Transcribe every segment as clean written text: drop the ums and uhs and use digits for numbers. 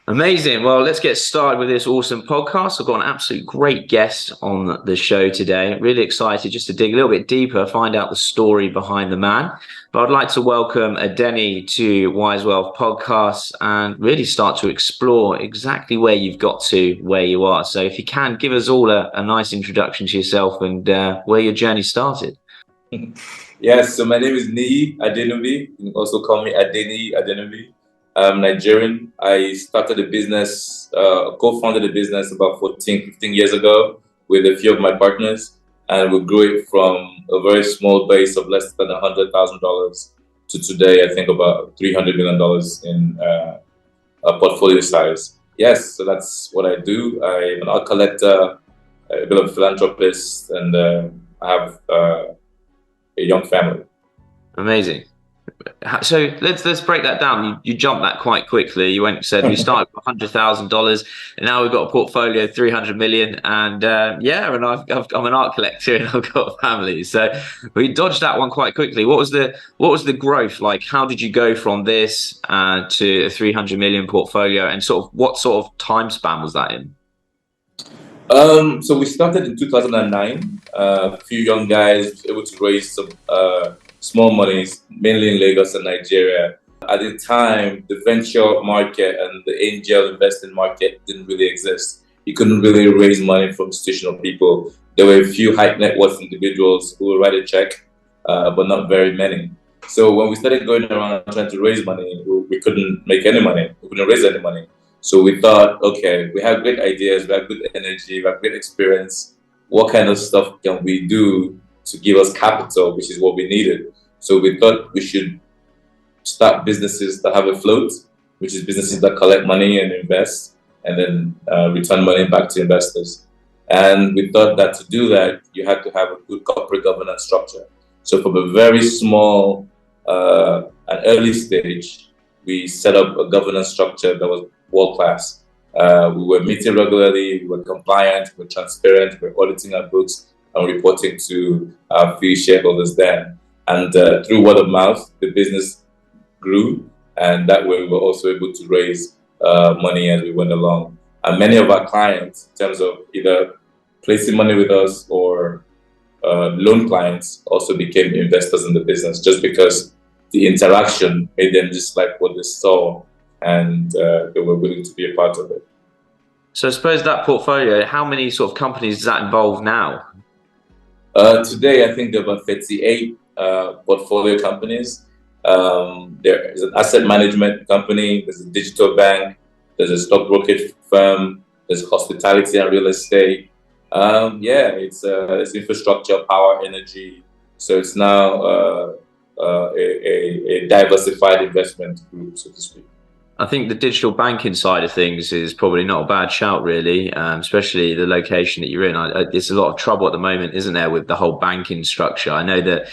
Amazing. Well, let's get started with this awesome podcast. I've got an absolute great guest on the show today. Really excited just to dig a little bit deeper, find out the story behind the man. But I'd like to welcome Adeniyi to Wise Wealth Podcast and really start to explore exactly where you've got to, where you are. So if you can, give us all a nice introduction to yourself and where your journey started. Yes, so my name is Adeniyi Adenubi. You can also call me Adeniyi Adenubi. I'm Nigerian. I started a business, co-founded a business about 14, 15 years ago with a few of my partners, and we grew it from a very small base of less than $100,000 to today, I think about $300 million in a portfolio size. Yes, so that's what I do. I'm an art collector, a bit of a philanthropist, and I have a young family. Amazing. So let's break that down. You jumped that quite quickly. You said we started with $100,000, and now we've got a portfolio of 300 million. And and I'm an art collector, and I've got a family. So we dodged that one quite quickly. What was the growth like? How did you go from this to a 300 million portfolio, and what sort of time span was that in? So we started in 2009. A few young guys able to raise some small monies, mainly in Lagos and Nigeria. At the time, the venture market and the angel investing market didn't really exist. You couldn't really raise money from institutional people. There were a few high net worth individuals who would write a check, but not very many. So when we started going around trying to raise money, we couldn't make any money. We couldn't raise any money. So we thought, okay, we have great ideas, we have good energy, we have great experience. What kind of stuff can we do to give us capital, which is what we needed? So we thought we should start businesses that have a float, which is businesses that collect money and invest, and then return money back to investors. And we thought that to do that, you had to have a good corporate governance structure. So from a very small and early stage, we set up a governance structure that was world class. We were meeting regularly, we were compliant, we were transparent, we were auditing our books and reporting to our few shareholders then. And through word of mouth, the business grew, and that way we were also able to raise money as we went along. And many of our clients, in terms of either placing money with us or loan clients, also became investors in the business just because the interaction made them just like what they saw, and they were willing to be a part of it. So I suppose that portfolio, how many sort of companies does that involve now? Today, I think there are about 38 portfolio companies. There is an asset management company, there's a digital bank, there's a stock brokerage firm, there's hospitality and real estate. It's infrastructure, power, energy. So it's now a diversified investment group, so to speak. I think the digital banking side of things is probably not a bad shout, really, especially the location that you're in. There's a lot of trouble at the moment, isn't there, with the whole banking structure? I know that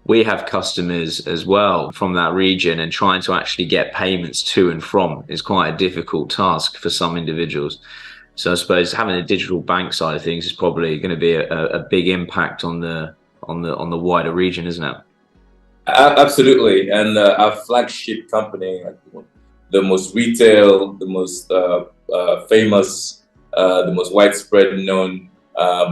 we have customers as well from that region, and trying to actually get payments to and from is quite a difficult task for some individuals. So I suppose having a digital bank side of things is probably going to be a big impact on the wider region, isn't it? Absolutely, and our flagship company, the most retail, the most famous, the most widespread known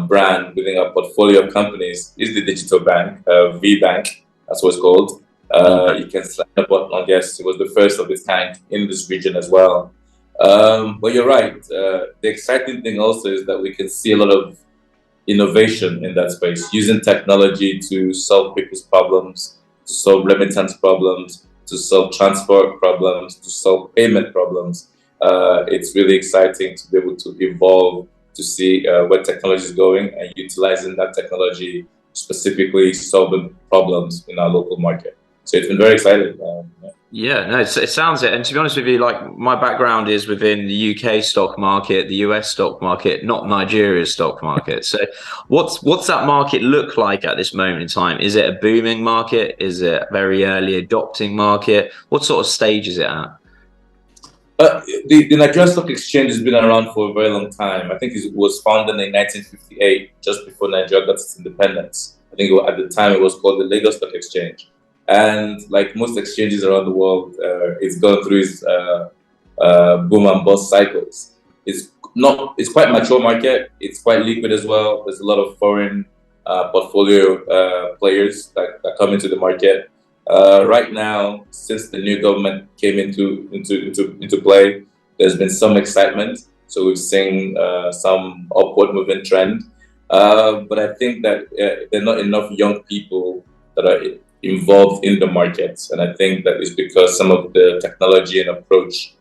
brand within our portfolio of companies is the digital bank, V-Bank, that's what it's called. You can slap the button on, yes, it was the first of its kind in this region as well. But you're right, the exciting thing also is that we can see a lot of innovation in that space, using technology to solve people's problems, to solve remittance problems, to solve transport problems, to solve payment problems. It's really exciting to be able to evolve, to see where technology is going and utilizing that technology, specifically solving problems in our local market. So it's been very exciting. Yeah, no, it sounds it. And to be honest with you, like my background is within the UK stock market, the US stock market, not Nigeria's stock market. So what's that market look like at this moment in time? Is it a booming market? Is it a very early adopting market? What sort of stage is it at? The Nigerian Stock Exchange has been around for a very long time. I think it was founded in 1958, just before Nigeria got its independence. I think at the time it was called the Lagos Stock Exchange. And like most exchanges around the world, it's gone through its boom and bust cycles. It's quite mature market. It's quite liquid as well. There's a lot of foreign portfolio players that come into the market. Right now, since the new government came into play, there's been some excitement. So we've seen some upward moving trend. But I think that there are not enough young people that are involved in the market. And I think that is because some of the technology and approach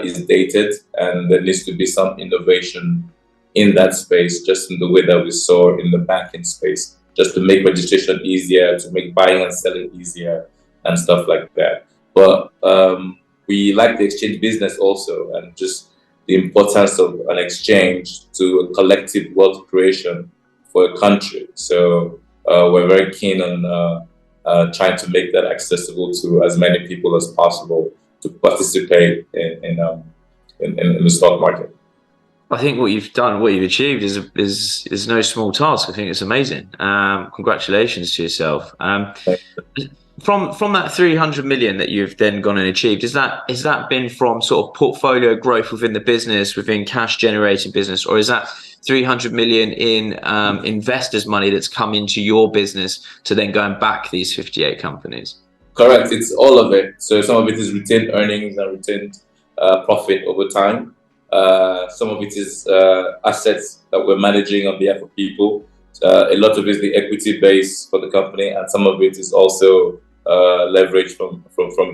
is dated, and there needs to be some innovation in that space, just in the way that we saw in the banking space, just to make registration easier, to make buying and selling easier, and stuff like that. But we like the exchange business also, and just the importance of an exchange to a collective wealth creation for a country. So we're very keen on trying to make that accessible to as many people as possible to participate in the stock market. I think what you've done, what you've achieved, is no small task. I think it's amazing. Congratulations to yourself. From that 300 million that you've then gone and achieved, is that been from sort of portfolio growth within the business, within cash generating business, or is that 300 million in investors' money that's come into your business to then go and back these 58 companies? Correct. It's all of it. So some of it is retained earnings and retained profit over time. Some of it is assets that we're managing on behalf of people. A lot of it is the equity base for the company, and some of it is also leverage from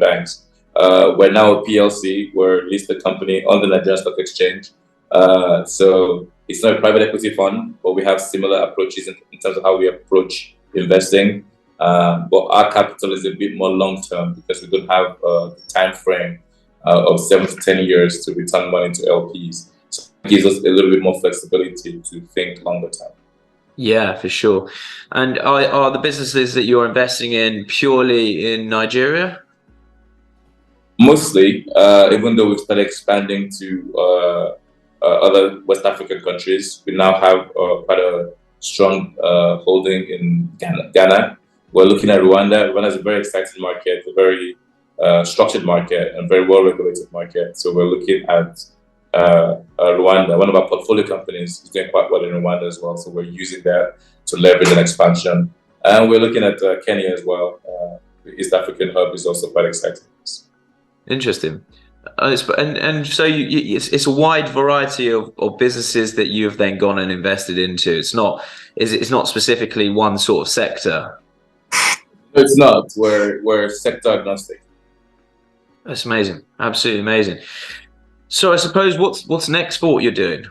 banks. We're now a PLC. We're a listed company on the Nigerian Stock Exchange. So it's not a private equity fund, but we have similar approaches in terms of how we approach investing. But our capital is a bit more long term because we don't have the time frame of 7 to 10 years to return money to LPs. So it gives us a little bit more flexibility to think longer term. Yeah, for sure. And are the businesses that you're investing in purely in Nigeria? Mostly, even though we've started expanding to other West African countries, we now have quite a strong holding in Ghana. We're looking at Rwanda. Rwanda is a very exciting market, a very structured market, and very well-regulated market. So we're looking at Rwanda. One of our portfolio companies is doing quite well in Rwanda as well. So we're using that to leverage an expansion. And we're looking at Kenya as well. The East African hub is also quite exciting. Interesting. And so it's a wide variety of businesses that you have then gone and invested into. It's not specifically one sort of sector. It's not. We're sector agnostic. That's amazing. Absolutely amazing. So I suppose what's next for what you're doing?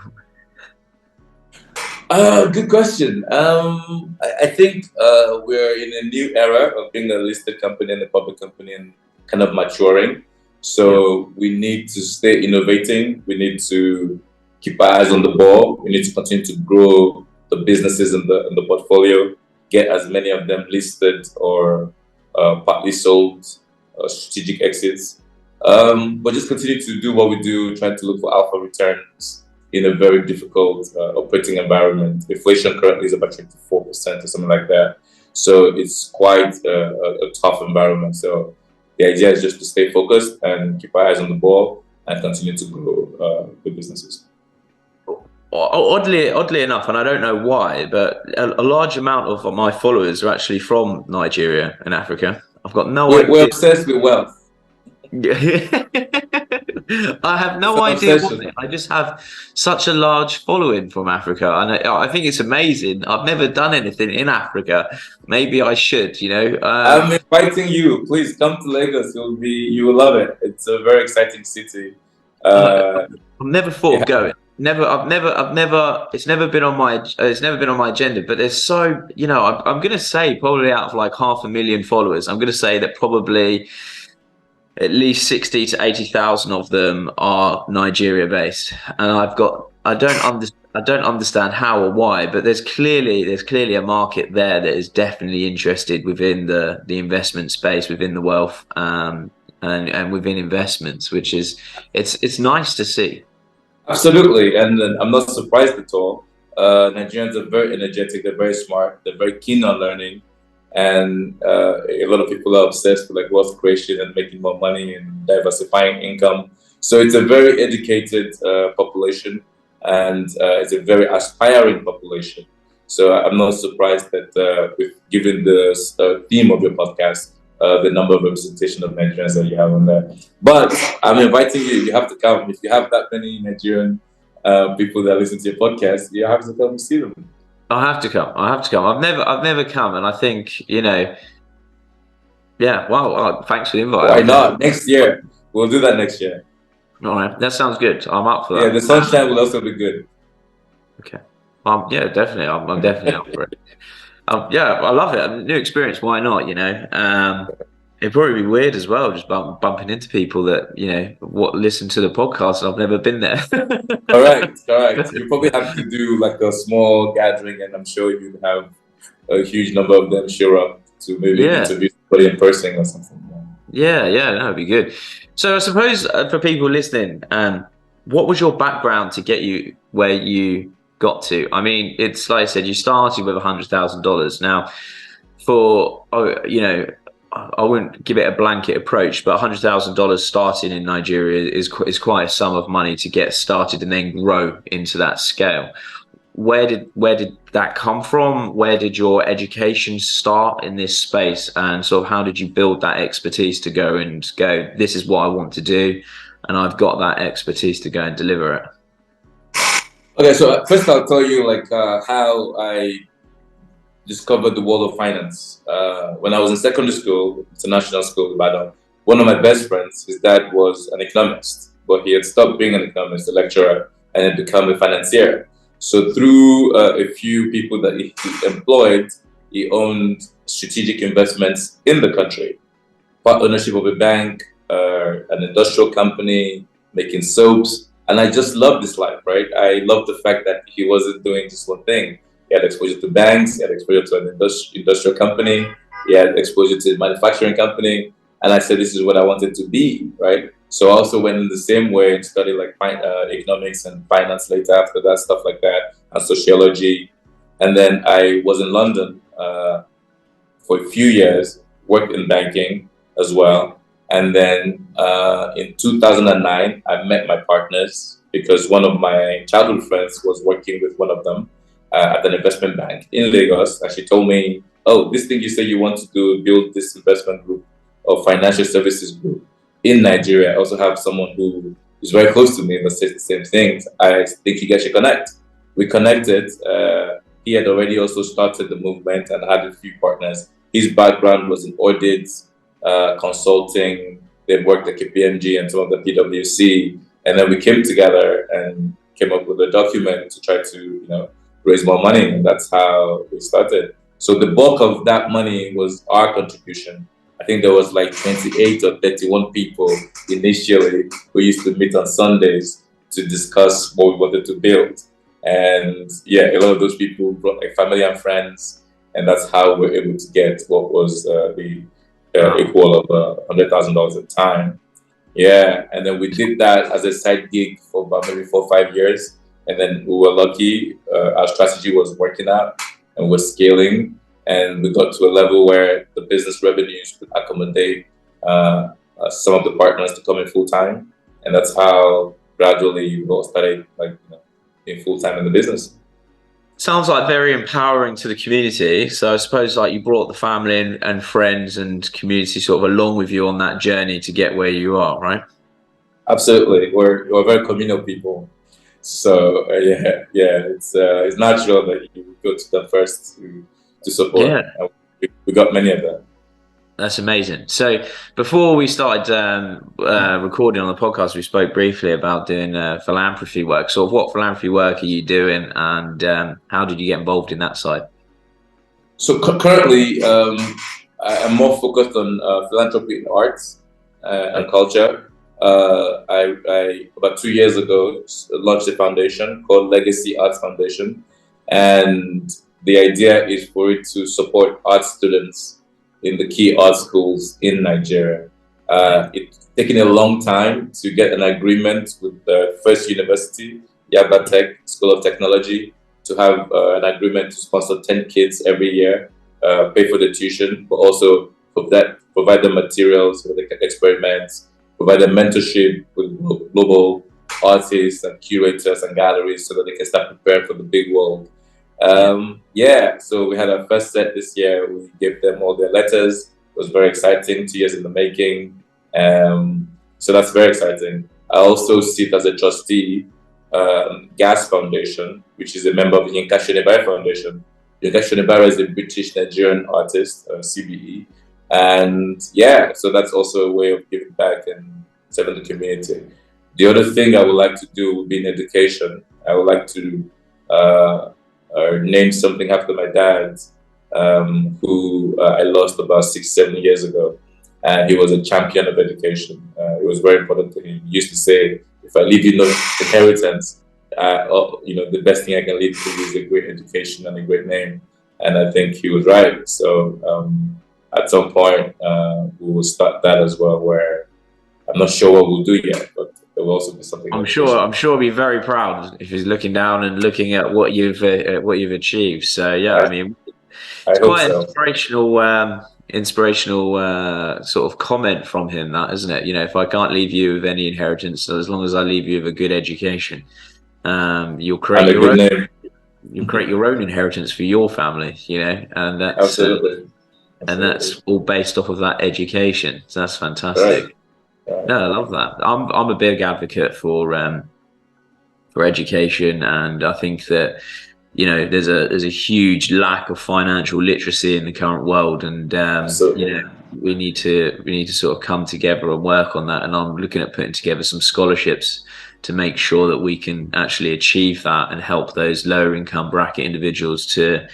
Good question. I think we're in a new era of being a listed company and a public company and kind of maturing. So we need to stay innovating. We need to keep our eyes on the ball. We need to continue to grow the businesses in the portfolio, get as many of them listed or partly sold, strategic exits. But just continue to do what we do, trying to look for alpha returns in a very difficult operating environment. Inflation currently is about 24% or something like that. So it's quite a tough environment. So the idea is just to stay focused and keep our eyes on the ball and continue to grow the businesses. Oddly enough, and I don't know why, but a large amount of my followers are actually from Nigeria and Africa. I've got no idea. We're obsessed with wealth. I have no idea why. I just have such a large following from Africa, and I think it's amazing. I've never done anything in Africa. Maybe I should, I'm inviting you. Please come to Lagos. You will love it. It's a very exciting city. I've never thought of going. It's never been on my agenda. But there's so, I'm gonna say probably out of like 500,000 followers, I'm gonna say that probably at least 60 to 80,000 of them are Nigeria based, and I don't understand how or why, but there's clearly a market there that is definitely interested within the investment space, within the wealth, and within investments, which is it's nice to see. Absolutely, and I'm not surprised at all. Nigerians are very energetic. They're very smart. They're very keen on learning. And a lot of people are obsessed with like wealth creation and making more money and diversifying income. So it's a very educated population, and it's a very aspiring population. So I'm not surprised that given the theme of your podcast, the number of representation of Nigerians that you have on there. But I'm inviting you. You have to come. If you have that many Nigerian people that listen to your podcast, you have to come and see them. I have to come. I have to come. I've never come, and I think, yeah. Wow. Thanks for the invite. Why not? Next year, we'll do that next year. All right, that sounds good. I'm up for that. Yeah, the sunshine will also be good. Okay. Yeah, definitely. I'm definitely up for it. Yeah, I love it. A new experience. Why not? It'd probably be weird as well, just bumping into people that listen to the podcast. I've never been there. Correct. You probably have to do like a small gathering, and I'm sure you'd have a huge number of them show up to maybe interview somebody in person or something. Yeah, that would be good. So I suppose for people listening, what was your background to get you where you got to? I mean, it's like I said, you started with $100,000. Now, I wouldn't give it a blanket approach, but $100,000 starting in Nigeria is quite a sum of money to get started and then grow into that scale. Where did that come from? Where did your education start in this space, and sort of how did you build that expertise to go, this is what I want to do, and I've got that expertise to go and deliver it? Okay, so first I'll tell you how I discovered the world of finance. When I was in secondary school, international school in Ibadan, one of my best friends, his dad was an economist, but he had stopped being an economist, a lecturer, and had become a financier. So through a few people that he employed, he owned strategic investments in the country, part ownership of a bank, an industrial company, making soaps. And I just loved this life, right? I loved the fact that he wasn't doing just one thing. He had exposure to banks, he had exposure to an industrial company, he had exposure to a manufacturing company. And I said, this is what I wanted to be, right? So I also went in the same way and studied economics and finance later after that, stuff like that, and sociology. And then I was in London for a few years, worked in banking as well. And then in 2009, I met my partners because one of my childhood friends was working with one of them at an investment bank in Lagos. And she told me, oh, this thing you say you want to do, build this investment group or financial services group in Nigeria. I also have someone who is very close to me that says the same things. I think you guys should connect. We connected. He had already also started the movement and had a few partners. His background was in audit, consulting. They worked at KPMG and some of the PwC. And then we came together and came up with a document to try to, raise more money. And that's how we started. So the bulk of that money was our contribution. I think there was 28 or 31 people initially who used to meet on Sundays to discuss what we wanted to build. And a lot of those people brought family and friends. And that's how we were able to get what was the equal of $100,000 at the time. Yeah, and then we did that as a side gig for about maybe 4 or 5 years. And then we were lucky. Our strategy was working out and we're scaling. And we got to a level where the business revenues could accommodate some of the partners to come in full time. And that's how gradually we all started being full time in the business. Sounds like very empowering to the community. So I suppose you brought the family and friends and community sort of along with you on that journey to get where you are, right? Absolutely. We're very communal people. So it's natural that you go to them first to support. Yeah. We got many of them. That's amazing. So before we started recording on the podcast, we spoke briefly about doing philanthropy work. So what philanthropy work are you doing, and how did you get involved in that side? So currently, I'm more focused on philanthropy in arts and culture. I about 2 years ago launched a foundation called Legacy Arts Foundation, and the idea is for it to support art students in the key art schools in Nigeria. It's taken a long time to get an agreement with the first university, Yaba Tech School of Technology, to have an agreement to sponsor 10 kids every year, pay for the tuition, but also provide the materials for the experiments provided mentorship with global artists and curators and galleries so that they can start preparing for the big world. So we had our first set this year. We gave them all their letters. It was very exciting, 2 years in the making. So that's very exciting. I also sit as a trustee, GAS Foundation, which is a member of the Yinka Shonibare Foundation. Yinka Shonibare is a British Nigerian artist, CBE. And so that's also a way of giving back and serving the community. The other thing I would like to do would be in education. I would like to name something after my dad, who I lost about 6-7 years ago. And he was a champion of education. It was very important to him. He used to say, if I leave you no inheritance, the best thing I can leave to you is a great education and a great name. And I think he was right. So at some point, we will start that as well, where I'm not sure what we'll do yet, but there will also be something. I'm sure he'll be very proud if he's looking down and looking at what you've achieved. So yeah, I mean, it's quite an inspirational sort of comment from him, that, isn't it? If I can't leave you with any inheritance, so as long as I leave you with a good education, you'll create your own inheritance for your family. And that's absolutely. And that's all based off of that education. So that's fantastic. Right. No, I love that. I'm a big advocate for education, and I think that there's a huge lack of financial literacy in the current world, and we need to sort of come together and work on that. And I'm looking at putting together some scholarships to make sure that we can actually achieve that and help those lower income bracket individuals to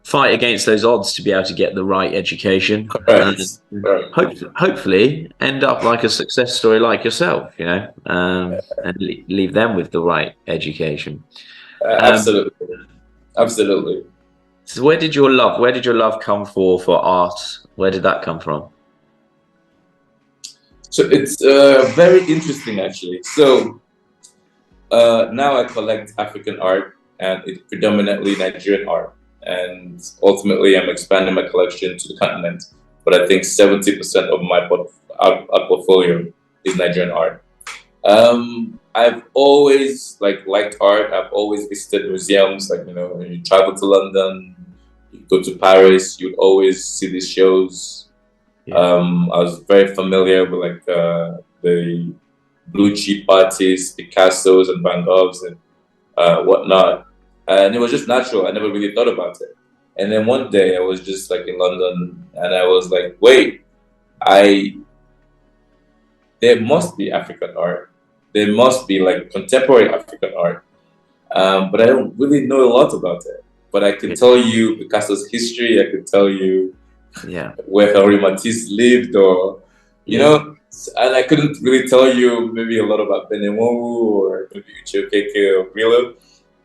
fight against those odds to be able to get the right education. Hopefully end up like a success story like yourself, and leave them with the right education. Absolutely. So where did your love come for art? Where did that come from? So it's very interesting, actually. So now I collect African art, and it's predominantly Nigerian art. And ultimately, I'm expanding my collection to the continent. But I think 70% of my art portfolio is Nigerian art. I've always liked art. I've always visited museums. When you travel to London, you go to Paris, you'd always see these shows. I was very familiar with the blue chip artists, Picassos and Van Goghs and whatnot. And it was just natural. I never really thought about it. And then one day I was just in London, and I was like, wait, there must be African art. There must be contemporary African art. But I don't really know a lot about it. But I can tell you Picasso's history. I could tell you where Henri Matisse lived, or, and I couldn't really tell you maybe a lot about Benemowu or maybe Uche Okeke or Grillo.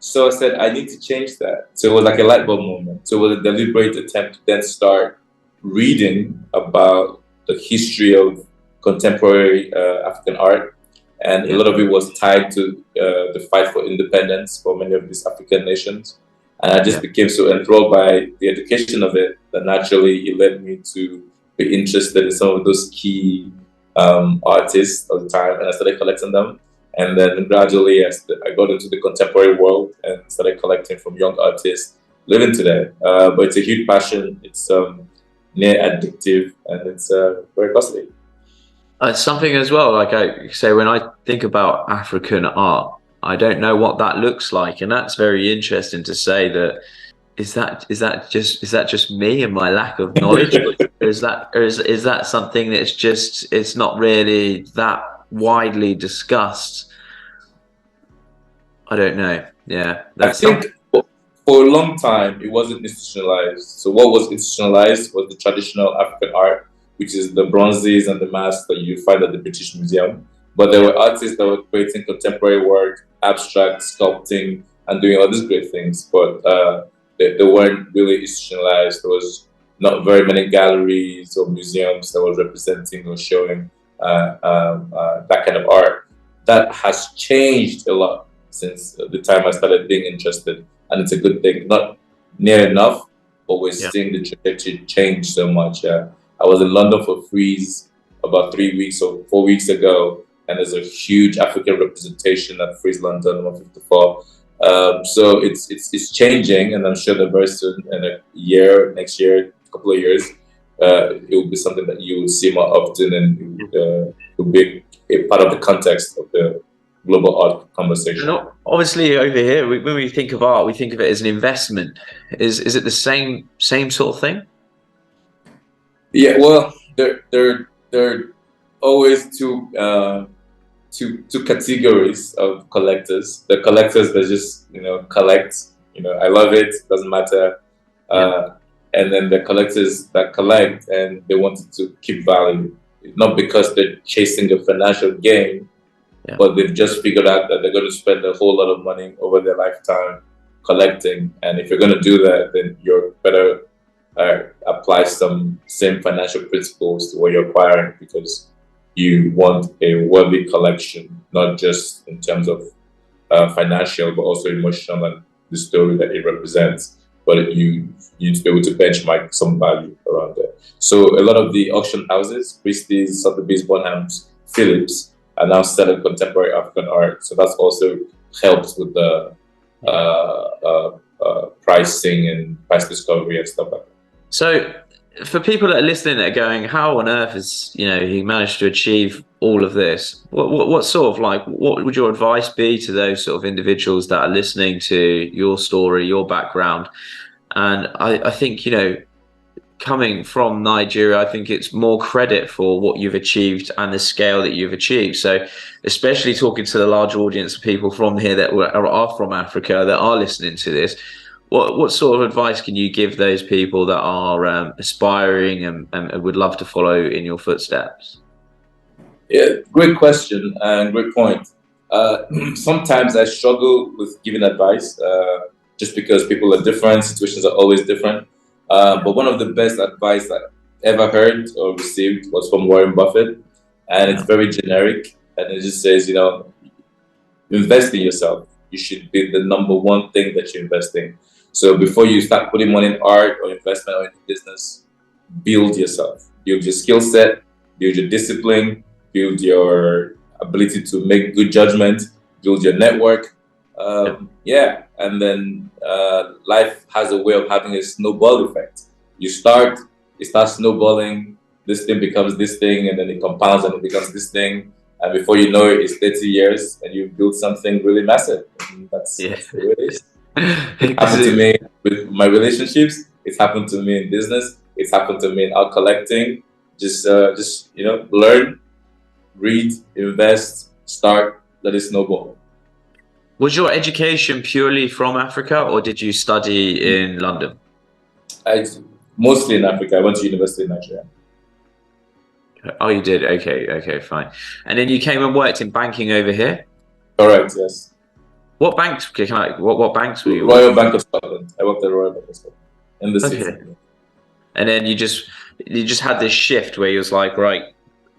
So I said, I need to change that. So it was like a light bulb moment. So it was a deliberate attempt to then start reading about the history of contemporary African art. And a lot of it was tied to the fight for independence for many of these African nations. And I just became so enthralled by the education of it that naturally it led me to be interested in some of those key artists of the time. And I started collecting them. And then gradually I got into the contemporary world and started collecting from young artists living today. But it's a huge passion. It's near addictive, and it's very costly. It's something as well, like I say, when I think about African art, I don't know what that looks like. And that's very interesting to say that. Is that just me and my lack of knowledge? Or is that something that's it's not really that widely discussed? I don't know. Yeah, I think for a long time it wasn't institutionalized. So what was institutionalized was the traditional African art, which is the bronzes and the masks that you find at the British Museum. But there were artists that were creating contemporary work, abstract sculpting, and doing all these great things. But they weren't really institutionalized. There was not very many galleries or museums that was representing or showing that kind of art. That has changed a lot since the time I started being interested, and it's a good thing. Not near enough, but we're seeing the trajectory change so much. I was in London for Freeze about 3 weeks or 4 weeks ago, and there's a huge African representation at Freeze London 154. So it's changing, and I'm sure that very soon, in a year, next year, a couple of years, it will be something that you will see more often, and it will be a part of the context of the global art conversation. And obviously, over here, when we think of art, we think of it as an investment. Is it the same sort of thing? Yeah, well, there are always two categories of collectors. The collectors that just collect. I love it. Doesn't matter. And then the collectors that collect and they wanted to keep value, not because they're chasing a financial gain, but they've just figured out that they're going to spend a whole lot of money over their lifetime collecting. And if you're going to do that, then you're better apply some same financial principles to what you're acquiring, because you want a worthy collection, not just in terms of financial, but also emotional and the story that it represents. But you need to be able to benchmark some value around it. So a lot of the auction houses, Christie's, Sotheby's, Bonhams, Phillips, are now selling contemporary African art. So that's also helped with the pricing and price discovery and stuff like that. So for people that are listening that are going, how on earth has he managed to achieve all of this? What sort of what would your advice be to those sort of individuals that are listening to your story, your background? And I think coming from Nigeria, I think it's more credit for what you've achieved and the scale that you've achieved. So especially talking to the large audience of people from here that are from Africa that are listening to this, what sort of advice can you give those people that are aspiring and would love to follow in your footsteps? Yeah, great question and great point. Sometimes I struggle with giving advice just because people are different, situations are always different. But one of the best advice I ever heard or received was from Warren Buffett, and it's very generic, and it just says, invest in yourself. You should be the number one thing that you invest in. So before you start putting money in art or investment or in business, build yourself, build your skill set, build your discipline, build your ability to make good judgment, build your network. And then life has a way of having a snowball effect. It starts snowballing, this thing becomes this thing, and then it compounds and it becomes this thing. And before you know it, it's 30 years and you've built something really massive. And that's the way it is. It happened to me with my relationships. It's happened to me in business. It's happened to me in art collecting. Just learn, read, invest, start, let it snowball. Was your education purely from Africa, or did you study in London? Mostly in Africa. I went to university in Nigeria. Oh, you did? Okay, fine. And then you came and worked in banking over here? Correct, yes. What banks? What banks were you? Royal Bank of Scotland. I worked at Royal Bank of Scotland in the city. And then you just had this shift where you was like, right,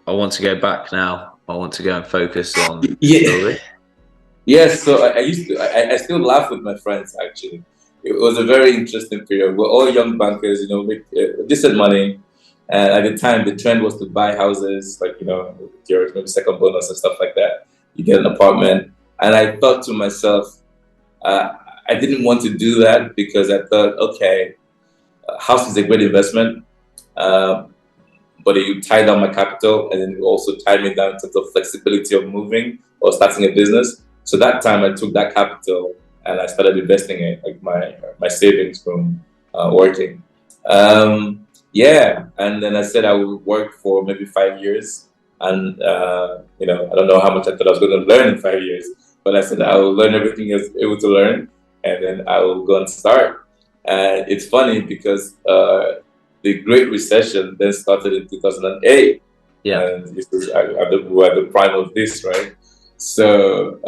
I want to go back now. I want to go and focus on. Yes. So I still laugh with my friends. Actually, it was a very interesting period. We're all young bankers, make decent money. And at the time, the trend was to buy houses, your maybe second bonus and stuff like that. You get an apartment. And I thought to myself, I didn't want to do that because I thought, okay, house is a great investment, but you tie down my capital and then you also tie me down in terms of flexibility of moving or starting a business. So that time I took that capital and I started investing it, like my savings from working. And then I said I would work for maybe 5 years. And, I don't know how much I thought I was going to learn in 5 years. But I said I will learn everything I was able to learn, and then I will go and start. And it's funny because the Great Recession then started in 2008. Yeah. And this was at the prime of this, right? So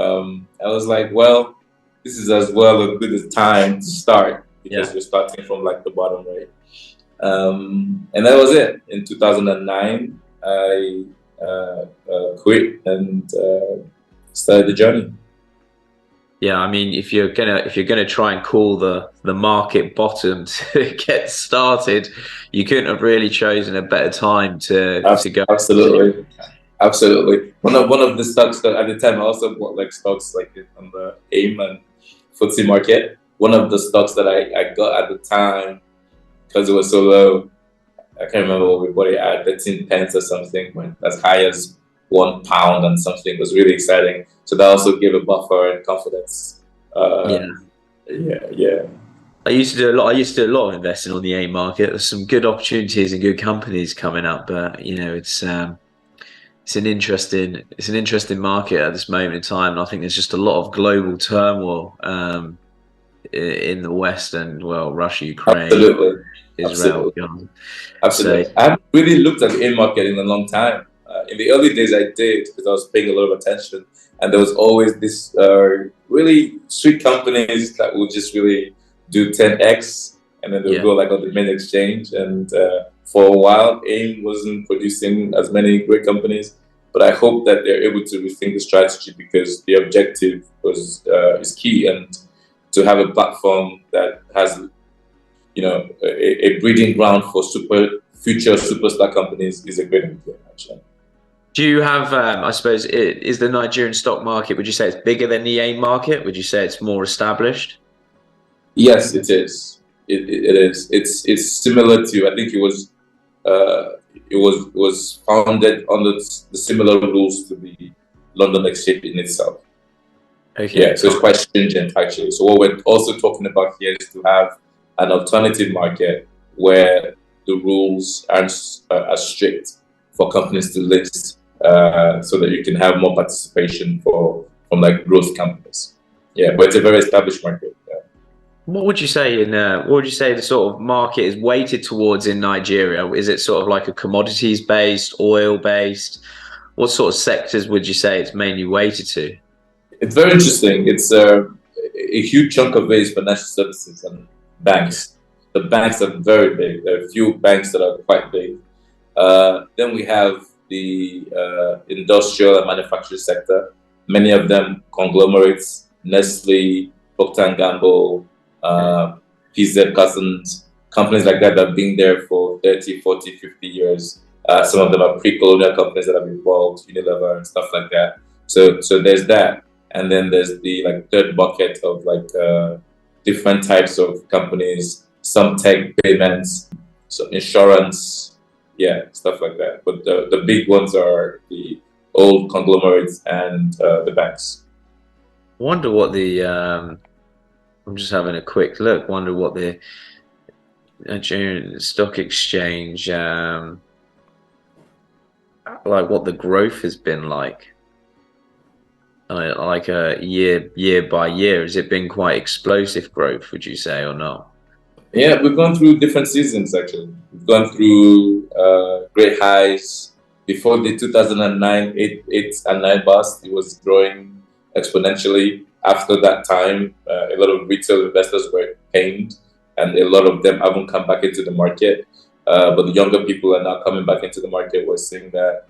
I was like, well, this is as well a good a time to start because you're starting from the bottom, right? And that was it. In 2009, I quit and started the journey. Yeah, I mean, if you're gonna try and call the market bottom to get started, you couldn't have really chosen a better time to go. Absolutely. Absolutely. One of the stocks that at the time I also bought like stocks like on the AIM and FTSE market. One of the stocks that I got at the time because it was so low. I can't remember what we bought it at, 13 pence or something, went as high as £1 and something. It was really exciting. So that also gave a buffer and confidence. Yeah, Yeah, yeah. I used to do a lot of investing on the AIM market. There's some good opportunities and good companies coming up, but it's an interesting market at this moment in time, and I think there's just a lot of global turmoil in the West, and well, Russia, Ukraine, Absolutely. Israel, Absolutely. Iran. So Absolutely. I haven't really looked at the AIM market in a long time. In the early days, I did because I was paying a lot of attention, and there was always this really sweet companies that would just really do 10x, and then they'll yeah, go like on the main exchange. And for a while, AIM wasn't producing as many great companies, but I hope that they're able to rethink the strategy because the objective was is key, and to have a platform that has a breeding ground for future superstar companies is a great idea, actually. do you have? I suppose is the Nigerian stock market? Would you say it's bigger than the AIM market? Would you say it's more established? Yes, it is. It is. It's similar to. I think it was founded under the similar rules to the London Exchange in itself. Okay, Yeah, so it's quite stringent actually. So what we're also talking about here is to have an alternative market where the rules aren't as strict for companies to list, so that you can have more participation from like growth companies. Yeah, but it's a very established market. Yeah. What would you say the sort of market is weighted towards in Nigeria? Is it sort of like a commodities based, oil based? What sort of sectors would you say it's mainly weighted to? It's very interesting. It's a huge chunk of it is financial services and banks. The banks are very big. There are a few banks that are quite big. Then we have the industrial and manufacturing sector. Many of them conglomerates, Nestle, Procter and Gamble, PZ Cousins, companies like that have been there for 30, 40, 50 years. Some of them are pre-colonial companies that have evolved, Unilever and stuff like that. So there's that. And then there's the like third bucket of like different types of companies, some tech payments, so insurance, yeah, stuff like that. But the big ones are the old conglomerates and the banks. Wonder what the I'm just having a quick look. Wonder what the Nigerian Stock Exchange like what the growth has been like. Like a year by year, has it been quite explosive growth, would you say, or not? Yeah, we've gone through different seasons actually. We've gone through great highs. Before the 2009 eight and 9 bust, it was growing exponentially. After that time, a lot of retail investors were pained, and a lot of them haven't come back into the market. But the younger people are now coming back into the market. We're seeing that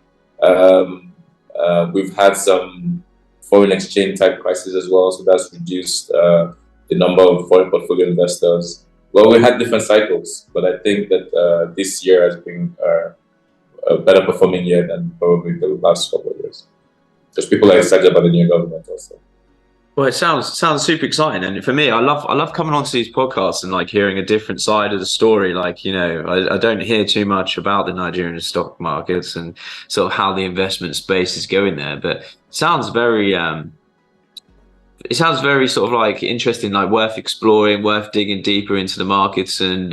we've had some foreign exchange type crisis as well, so that's reduced the number of foreign portfolio investors. Well, we had different cycles, but I think that this year has been a better performing year than probably the last couple of years. Because people are excited about the new government also. Well, it sounds super exciting, and for me, I love coming onto these podcasts and like hearing a different side of the story. Like I don't hear too much about the Nigerian stock markets and sort of how the investment space is going there, but it sounds very sort of like interesting, like worth exploring, worth digging deeper into the markets and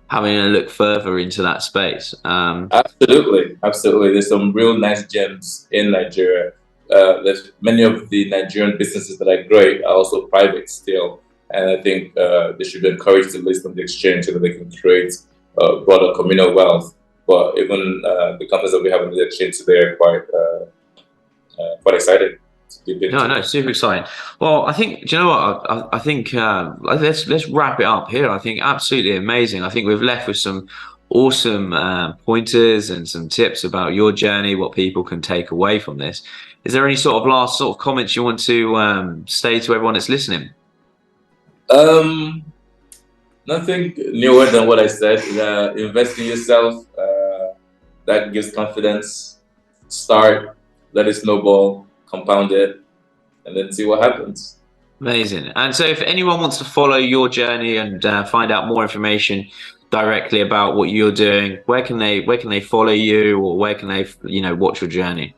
having a look further into that space. Absolutely, absolutely. There's some real nice gems in Nigeria. There's many of the Nigerian businesses that are great are also private still, and I think they should be encouraged to list on the exchange so that they can create broader communal wealth. But even the companies that we have on the exchange today are quite excited to dip into. No, super exciting. Well, I think, do you know what? I think let's wrap it up here. I think absolutely amazing. I think we've left with some awesome pointers and some tips about your journey, what people can take away from this. Is there any sort of last sort of comments you want to say to everyone that's listening? Nothing newer than what I said. Invest in yourself. That gives confidence. Start, let it snowball, compound it, and then see what happens. Amazing. And so if anyone wants to follow your journey and find out more information directly about what you're doing, where can they follow you, or where can they watch your journey?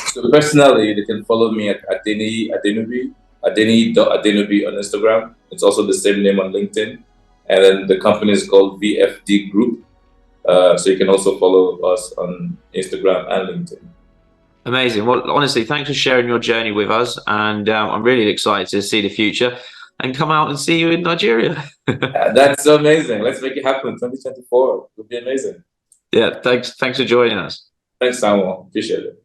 So personally, they can follow me at Adeniyi Adenubi, Adeniyi.Adenubi on Instagram. It's also the same name on LinkedIn. And then the company is called VFD Group. So you can also follow us on Instagram and LinkedIn. Amazing. Well, honestly, thanks for sharing your journey with us. And I'm really excited to see the future and come out and see you in Nigeria. That's amazing. Let's make it happen. 2024 would be amazing. Yeah, thanks for joining us. Thanks, Samuel. Appreciate it.